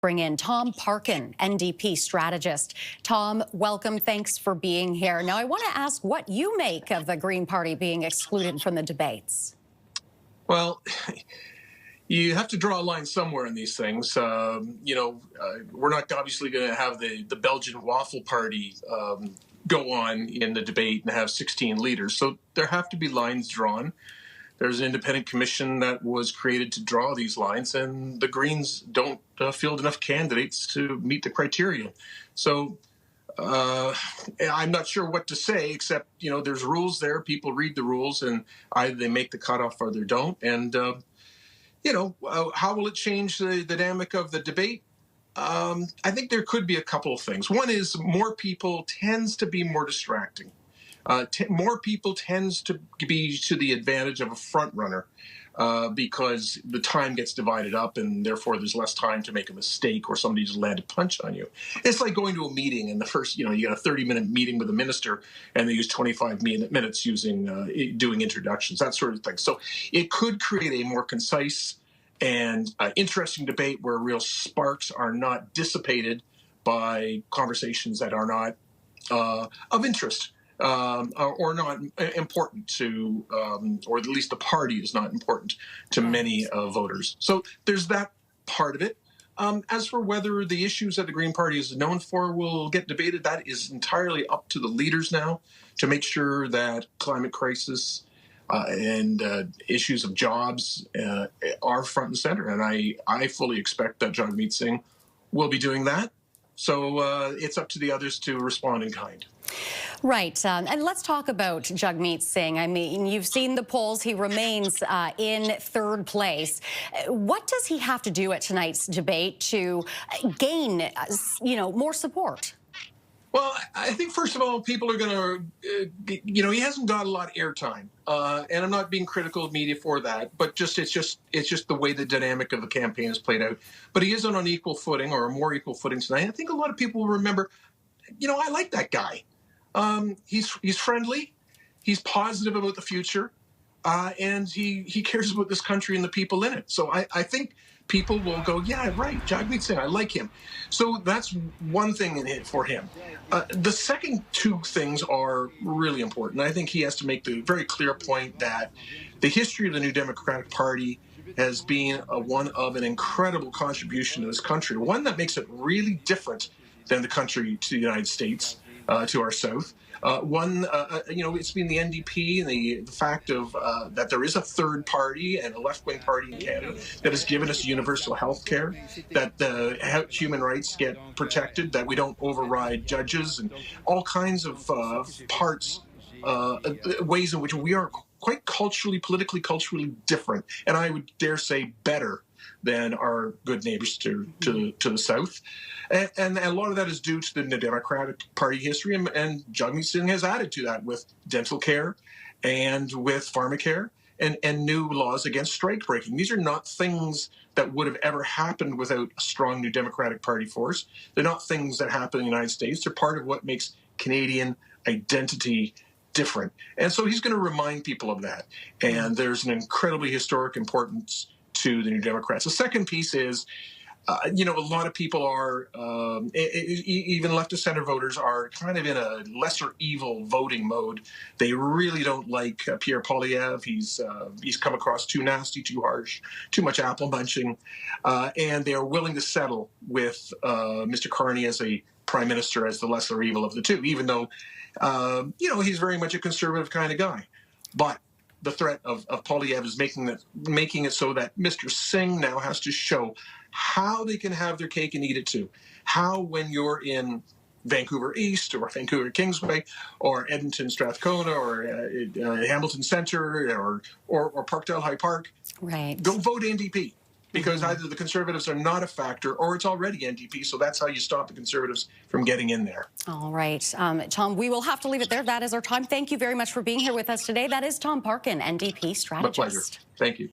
Bring in Tom Parkin, NDP strategist. Tom, welcome. Thanks for being here. Now, I want to ask what you make of the Green Party being excluded from the debates. Well, you have to draw a line somewhere in these things. We're not obviously going to have the Belgian waffle party go on in the debate and have 16 leaders. So there have to be lines drawn. There's an independent commission that was created to draw these lines, and the Greens don't field enough candidates to meet the criteria. So I'm not sure what to say, except, there's rules there. People read the rules, and either they make the cutoff or they don't. And, how will it change the dynamic of the debate? I think there could be a couple of things. One is more people tends to be more distracting. More people tends to be to the advantage of a front runner because the time gets divided up and therefore there's less time to make a mistake or somebody just land a punch on you. It's like going to a meeting and the first, you got a 30-minute meeting with a minister and they use 25 minutes doing introductions, that sort of thing. So it could create a more concise and interesting debate where real sparks are not dissipated by conversations that are not of interest. Or not important to, or at least the party is not important to many voters. So there's that part of it. As for whether the issues that the Green Party is known for will get debated, that is entirely up to the leaders now to make sure that climate crisis and issues of jobs are front and center. And I fully expect that Jagmeet Singh will be doing that. So it's up to the others to respond in kind. Right. And let's talk about Jagmeet Singh. I mean, you've seen the polls. He remains in third place. What does he have to do at tonight's debate to gain, more support? Well, I think, first of all, people are going to, he hasn't got a lot of airtime. And I'm not being critical of media for that, but it's just the way the dynamic of the campaign is played out. But he is on an equal footing or a more equal footing tonight. I think a lot of people will remember, I like that guy. He's friendly. He's positive about the future. And he cares about this country and the people in it. So I think people will go, yeah, right, Jagmeet Singh, I like him. So that's one thing in it for him. The second two things are really important. I think he has to make the very clear point that the history of the New Democratic Party has been one of an incredible contribution to this country, one that makes it really different than the country to the United States, to our south. It's been the NDP and the fact of that there is a third party and a left-wing party in Canada that has given us universal health care, that the human rights get protected, that we don't override judges, and all kinds of ways in which we are quite politically culturally different, and I would dare say better than our good neighbors to the south. And a lot of that is due to the Democratic Party history, and Jagmeet Singh has added to that with dental care and with pharmacare and new laws against strike breaking. These are not things that would have ever happened without a strong New Democratic Party force. They're not things that happen in the United States. They're part of what makes Canadian identity different. And so he's going to remind people of that. And there's an incredibly historic importance to the New Democrats. The second piece is, a lot of people are, even left of center voters are kind of in a lesser evil voting mode. They really don't like Pierre Poilievre. He's come across too nasty, too harsh, too much apple munching, and they are willing to settle with Mr. Carney as a prime minister as the lesser evil of the two, even though, he's very much a conservative kind of guy. But the threat of Poilievre is making it so that Mr. Singh now has to show how they can have their cake and eat it too. How, when you're in Vancouver East or Vancouver Kingsway or Edmonton Strathcona or Hamilton Centre or Parkdale High Park, right, don't vote NDP. Because either the Conservatives are not a factor or it's already NDP. So that's how you stop the Conservatives from getting in there. All right. Tom, we will have to leave it there. That is our time. Thank you very much for being here with us today. That is Tom Parkin, NDP strategist. My pleasure. Thank you.